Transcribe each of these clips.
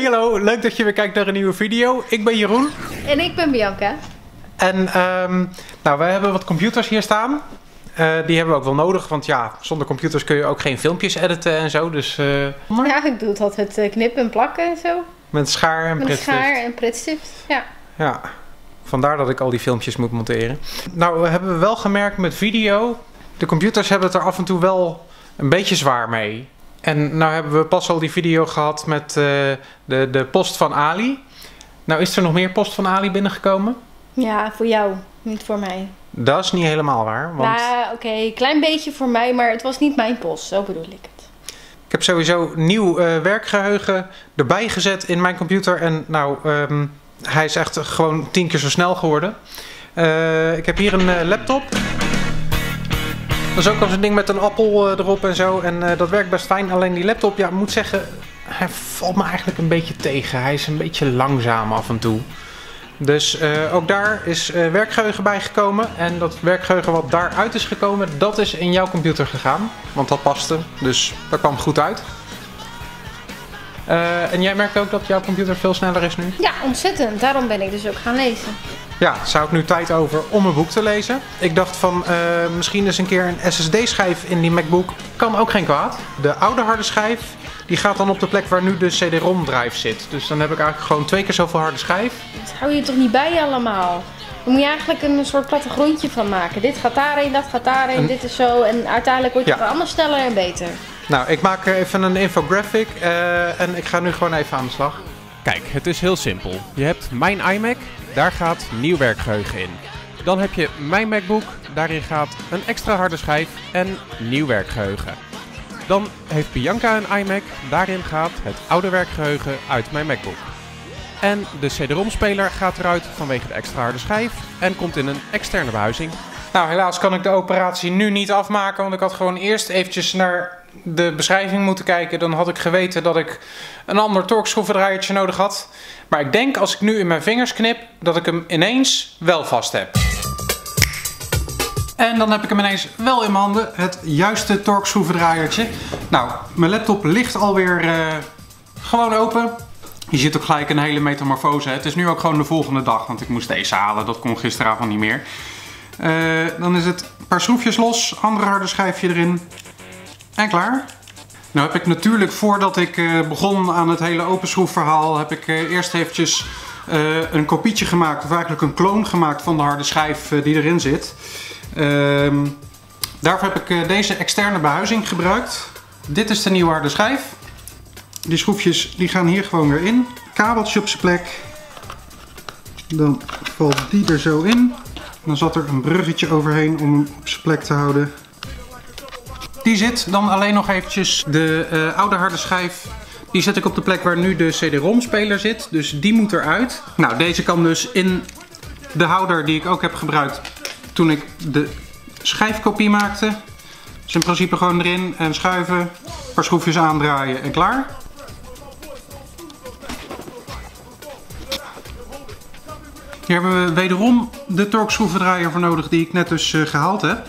Hey hallo, leuk dat je weer kijkt naar een nieuwe video. Ik ben Jeroen. En ik ben Bianca. En nou, wij hebben wat computers hier staan. Die hebben we ook wel nodig, want ja, zonder computers kun je ook geen filmpjes editen en zo. Dus, Ja, ik doe het altijd knippen en plakken en zo. met schaar en pretstift. Met schaar en pretstift, ja. Ja, vandaar dat ik al die filmpjes moet monteren. Nou, we hebben wel gemerkt met video, de computers hebben het er af en toe wel een beetje zwaar mee. En nou hebben we pas al die video gehad met de post van Ali. Nou, is er nog meer post van Ali binnengekomen? Ja, voor jou, niet voor mij. Dat is niet helemaal waar, want Nou, oké, klein beetje voor mij, maar het was niet mijn post, zo bedoel ik het. ik heb sowieso nieuw werkgeheugen erbij gezet in mijn computer. En nou, hij is echt gewoon 10 keer zo snel geworden. Ik heb hier een laptop. Dat is ook al zo'n ding met een appel erop en zo. En dat werkt best fijn. Alleen die laptop, ja, ik moet zeggen, hij valt me eigenlijk een beetje tegen. Hij is een beetje langzaam af en toe. Dus ook daar is werkgeheugen bijgekomen. En dat werkgeheugen wat daaruit is gekomen, dat is in jouw computer gegaan. Want dat paste, dus dat kwam goed uit. En jij merkt ook dat jouw computer veel sneller is nu? Ja, ontzettend. Daarom ben ik dus ook gaan lezen. Ja, zou ik nu tijd over om een boek te lezen. Ik dacht van misschien eens een keer een SSD-schijf in die MacBook. Kan ook geen kwaad. De oude harde schijf die gaat dan op de plek waar nu de CD-ROM-drive zit. Dus dan heb ik eigenlijk gewoon 2 keer zoveel harde schijf. Dat hou je toch niet bij allemaal? Dan moet je eigenlijk een soort plattegrondje van maken. Dit gaat daarheen, dat gaat daarheen, dit is zo. En uiteindelijk word je gewoon allemaal sneller en beter. Nou, ik maak even een infographic en ik ga nu gewoon even aan de slag. Kijk, het is heel simpel. Je hebt mijn iMac, daar gaat nieuw werkgeheugen in. Dan heb je mijn MacBook, daarin gaat een extra harde schijf en nieuw werkgeheugen. Dan heeft Bianca een iMac, daarin gaat het oude werkgeheugen uit mijn MacBook. En de CD-ROM-speler gaat eruit vanwege de extra harde schijf en komt in een externe behuizing. Nou, helaas kan ik de operatie nu niet afmaken, want ik had gewoon eerst eventjes naar de beschrijving moeten kijken. Dan had ik geweten dat ik een ander torkschroevendraaiertje nodig had. Maar ik denk als ik nu in mijn vingers knip, dat ik hem ineens wel vast heb. En dan heb ik hem ineens wel in mijn handen, het juiste torkschroevendraaiertje. Nou, mijn laptop ligt alweer gewoon open. Je ziet ook gelijk een hele metamorfose. Het is nu ook gewoon de volgende dag, want ik moest deze halen. Dat kon gisteravond niet meer. Dan is het een paar schroefjes los, andere harde schijfje erin. En klaar. Nou heb ik natuurlijk voordat ik begon aan het hele openschroefverhaal, heb ik eerst eventjes een kopietje gemaakt, of eigenlijk een kloon gemaakt van de harde schijf die erin zit. Daarvoor heb ik deze externe behuizing gebruikt. Dit is de nieuwe harde schijf. Die schroefjes die gaan hier gewoon weer in. Kabeltje op zijn plek. Dan valt die er zo in. Dan zat er een bruggetje overheen om hem op zijn plek te houden. Die zit dan alleen nog eventjes de oude harde schijf. Die zet ik op de plek waar nu de CD-ROM-speler zit. Dus die moet eruit. Nou, deze kan dus in de houder die ik ook heb gebruikt toen ik de schijfkopie maakte. Dus in principe gewoon erin en schuiven. Een paar schroefjes aandraaien en klaar. Hier hebben we wederom de torkschroevendraaier voor nodig die ik net dus gehaald heb.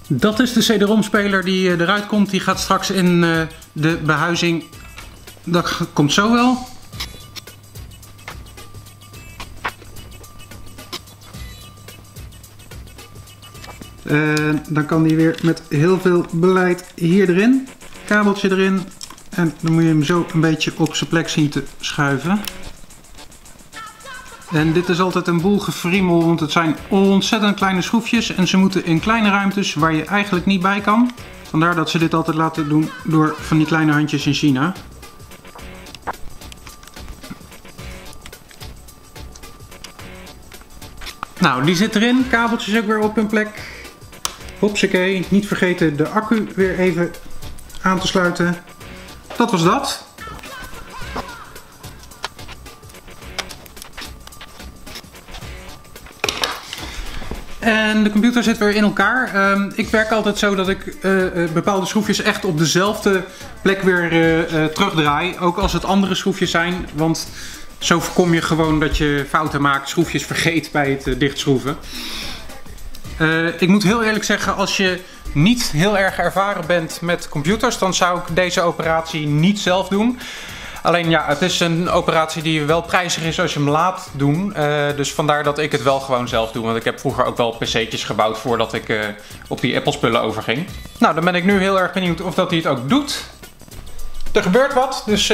Dat is de CD-ROM-speler die eruit komt. Die gaat straks in de behuizing. Dat komt zo wel. Dan kan die weer met heel veel beleid hier erin. Kabeltje erin. En dan moet je hem zo een beetje op zijn plek zien te schuiven. En dit is altijd een boel gefriemel, want het zijn ontzettend kleine schroefjes. En ze moeten in kleine ruimtes waar je eigenlijk niet bij kan. Vandaar dat ze dit altijd laten doen door van die kleine handjes in China. Nou, die zit erin. Kabeltjes ook weer op hun plek. Hopsakee, niet vergeten de accu weer even aan te sluiten. Dat was dat. En de computer zit weer in elkaar. Ik werk altijd zo dat ik bepaalde schroefjes echt op dezelfde plek weer terugdraai. Ook als het andere schroefjes zijn. Want zo voorkom je gewoon dat je fouten maakt, schroefjes vergeet bij het dichtschroeven. Ik moet heel eerlijk zeggen, als je niet heel erg ervaren bent met computers, dan zou ik deze operatie niet zelf doen. Alleen ja, het is een operatie die wel prijzig is als je hem laat doen. Dus vandaar dat ik het wel gewoon zelf doe. Want ik heb vroeger ook wel pc'tjes gebouwd voordat ik op die Apple spullen overging. Nou, dan ben ik nu heel erg benieuwd of dat hij het ook doet. Er gebeurt wat, dus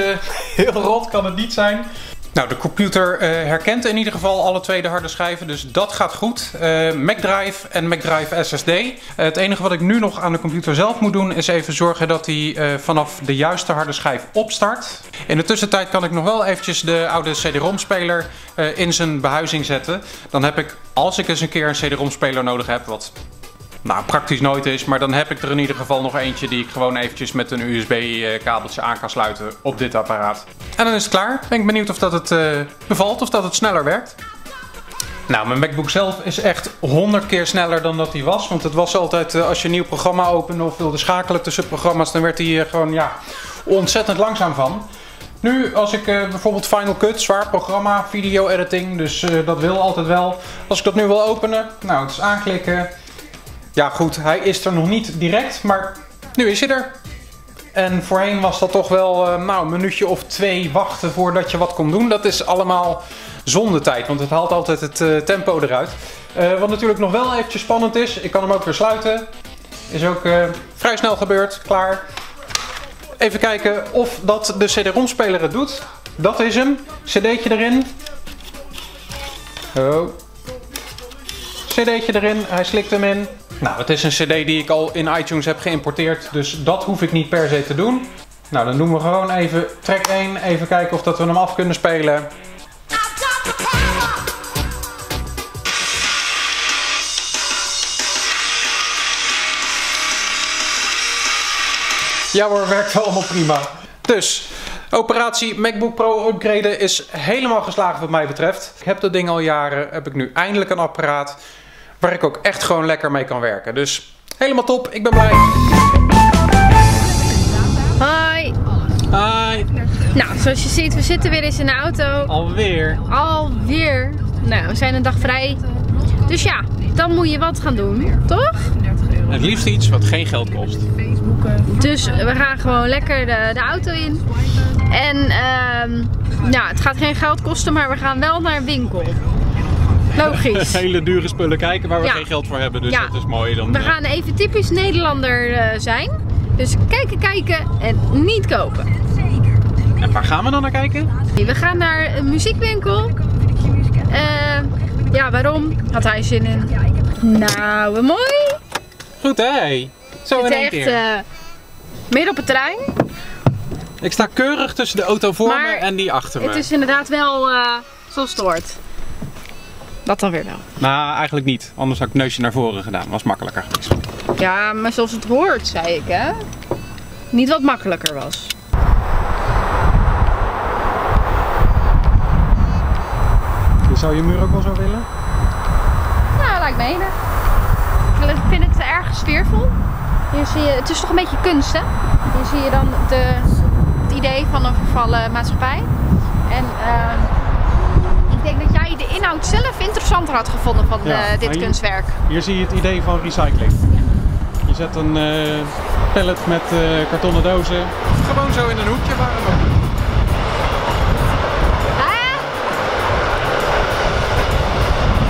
heel rot kan het niet zijn. Nou, de computer herkent in ieder geval alle twee de harde schijven, dus dat gaat goed. MacDrive en MacDrive SSD. Het enige wat ik nu nog aan de computer zelf moet doen is even zorgen dat hij vanaf de juiste harde schijf opstart. In de tussentijd kan ik nog wel eventjes de oude CD-ROM speler in zijn behuizing zetten. Dan heb ik, als ik eens een keer een CD-ROM speler nodig heb, wat nou praktisch nooit is, maar dan heb ik er in ieder geval nog eentje die ik gewoon eventjes met een USB kabeltje aan kan sluiten op dit apparaat. En dan is het klaar. Ben ik benieuwd of dat het bevalt, of dat het sneller werkt. Nou, mijn MacBook zelf is echt 100 keer sneller dan dat hij was. Want het was altijd, als je een nieuw programma opende of wilde schakelen tussen programma's, dan werd hij gewoon ja, ontzettend langzaam van. Nu, als ik bijvoorbeeld Final Cut, zwaar programma, video editing, dus dat wil altijd wel. Als ik dat nu wil openen, nou, het is aanklikken. Ja goed, hij is er nog niet direct, maar nu is hij er. En voorheen was dat toch wel nou, een minuutje of 2 wachten voordat je wat kon doen. Dat is allemaal zonde tijd, want het haalt altijd het tempo eruit. Wat natuurlijk nog wel eventjes spannend is, ik kan hem ook weer sluiten. Is ook vrij snel gebeurd, klaar. Even kijken of dat de CD-ROM speler het doet. Dat is hem. CD'tje erin. Oh. CD'tje erin, hij slikt hem in. Nou, het is een CD die ik al in iTunes heb geïmporteerd, dus dat hoef ik niet per se te doen. Nou, dan doen we gewoon even track 1, even kijken of dat we hem af kunnen spelen. Ja hoor, werkt allemaal prima. Dus, operatie MacBook Pro upgraden is helemaal geslaagd wat mij betreft. Ik heb dat ding al jaren, heb ik nu eindelijk een apparaat waar ik ook echt gewoon lekker mee kan werken. Dus helemaal top, ik ben blij. Hoi. Hi. Nou, zoals je ziet, we zitten weer eens in de auto. Alweer. Alweer. Nou, we zijn een dag vrij. Dus ja, dan moet je wat gaan doen, toch? Het liefst iets wat geen geld kost. Dus we gaan gewoon lekker de auto in. En ja, het gaat geen geld kosten, maar we gaan wel naar een winkel. Logisch. Hele dure spullen kijken waar we Ja. geen geld voor hebben, dus Ja. dat is mooi. Dan, We gaan even typisch Nederlander zijn. Dus kijken en niet kopen. En waar gaan we dan naar kijken? We gaan naar een muziekwinkel. Ja, waarom? Had hij zin in. Nou, wat mooi. Goed hé. Zo in Het is één echt keer. midden op het terrein. Ik sta keurig tussen de auto voor Maar me en die achter me. Het is inderdaad wel zoals het hoort. Dat dan weer wel. Nou, eigenlijk niet. Anders had ik het neusje naar voren gedaan. Was makkelijker geweest. Ja, maar zoals het hoort, zei ik hè. Niet wat makkelijker was. Zou je muur ook wel zo willen? Nou, lijkt me enig. Ik vind het erg sfeervol. Hier zie je, het is toch een beetje kunst, hè? Hier zie je dan het idee van een vervallen maatschappij. En ik denk dat jij de inhoud zelf interessanter had gevonden van dit kunstwerk. Hier zie je het idee van recycling. Je zet een pallet met kartonnen dozen. Gewoon zo in een hoekje waar het ook.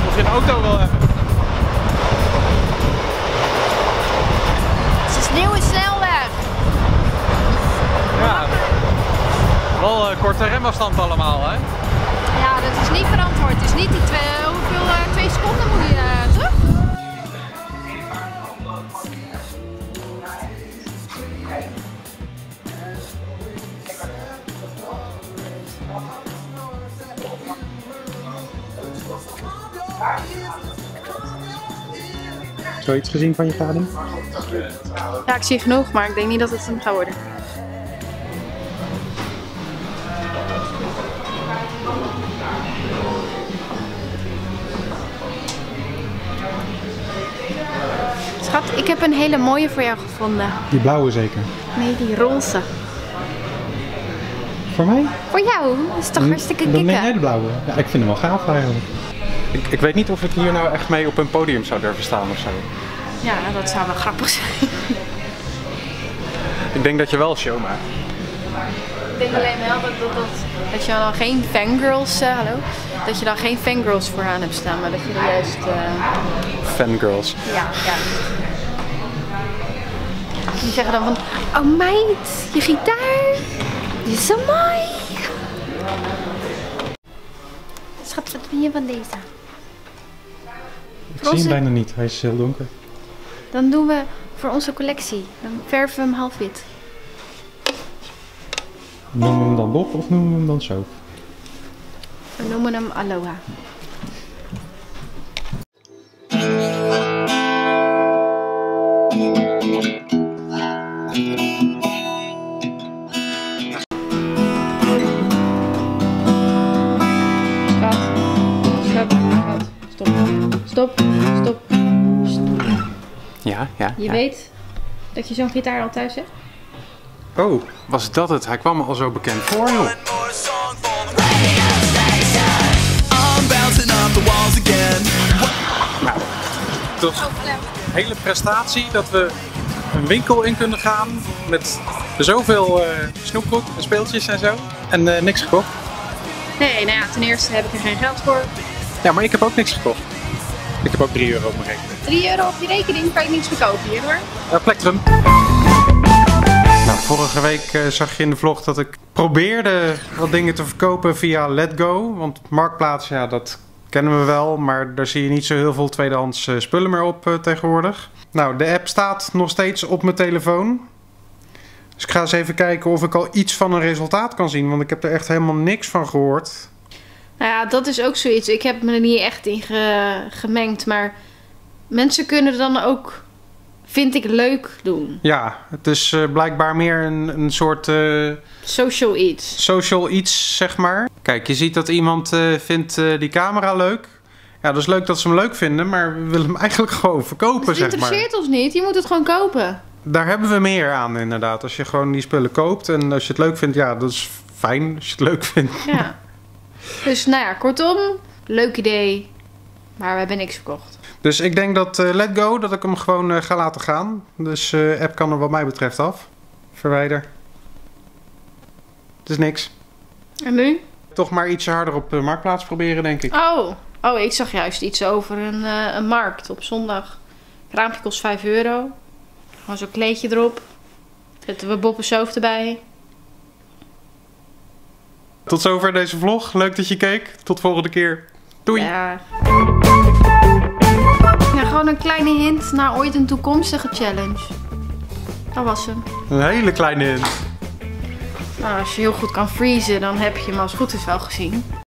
Of je een auto wil hebben. Het is een nieuwe snelweg. Ja. Wel korte remafstand allemaal, hè? Ja, dat is niet verantwoord. Het is niet die 2 seconden moet je toch? Zoiets gezien van je vader? Ja, ik zie genoeg, maar ik denk niet dat het hem gaat worden. Schat, ik heb een hele mooie voor jou gevonden. Die blauwe zeker. Nee, die roze. Voor mij? Voor jou, dat is toch hartstikke Dan ben jij kicken. de blauwe. Ja, ik vind hem wel gaaf eigenlijk. Ik weet niet of ik hier nou echt mee op een podium zou durven staan of zo. Ja, dat zou wel grappig zijn. Ik denk dat je wel een show maakt. Ik denk alleen wel dat je dan geen fangirls, dat je dan geen fangirls vooraan hebt staan, maar dat je er juist... Fangirls. Ja. Die zeggen dan van, oh meid, je gitaar, die is zo mooi. Schat, wat vind je van deze? Ik zie hem bijna niet, hij is heel donker. Dan doen we voor onze collectie, dan verven we hem half wit. Noemen we hem dan Bob of noemen we hem dan zo? We noemen hem Aloha. Stop. Ja. Je weet dat je zo'n gitaar al thuis hebt? Oh, was dat het? Hij kwam me al zo bekend voor, joh. Nou, toch een hele prestatie dat we een winkel in kunnen gaan met zoveel snoepgoed en speeltjes en zo. En niks gekocht. Nee, nou ja, ten eerste heb ik er geen geld voor. Ja, maar ik heb ook niks gekocht. Ik heb ook 3 euro op mijn rekening. 3 euro op je rekening, kan je niets verkopen hier hoor. Plectrum. Nou, vorige week zag je in de vlog dat ik probeerde wat dingen te verkopen via Letgo. Want Marktplaats, ja, dat kennen we wel. Maar daar zie je niet zo heel veel tweedehands spullen meer op tegenwoordig. Nou, de app staat nog steeds op mijn telefoon. Dus ik ga eens even kijken of ik al iets van een resultaat kan zien. Want ik heb er echt helemaal niks van gehoord. Nou ja, dat is ook zoiets. Ik heb me er niet echt in gemengd. Maar mensen kunnen dan ook, vind ik, leuk doen. Ja, het is blijkbaar meer een soort... Social iets, zeg maar. Kijk, je ziet dat iemand vindt die camera leuk. Ja, dat is leuk dat ze hem leuk vinden, maar we willen hem eigenlijk gewoon verkopen, het zeg maar. Het interesseert ons niet, je moet het gewoon kopen. Daar hebben we meer aan, inderdaad. Als je gewoon die spullen koopt en als je het leuk vindt, ja, dat is fijn als je het leuk vindt. Ja. Dus nou ja, kortom, leuk idee, maar we hebben niks verkocht. Dus ik denk dat Letgo, dat ik hem gewoon ga laten gaan. Dus app kan er wat mij betreft af. Verwijder. Het is niks. En nu? Toch maar ietsje harder op Marktplaats proberen, denk ik. Oh, ik zag juist iets over een markt op zondag. Raampje kost 5 euro. Gewoon zo'n kleedje erop. Zetten we Bob en Soof erbij. Tot zover deze vlog. Leuk dat je keek. Tot volgende keer. Doei! Ja, gewoon een kleine hint naar ooit een toekomstige challenge. Dat was hem. Een hele kleine hint. Nou, als je heel goed kan freezen, dan heb je hem als het goed is wel gezien.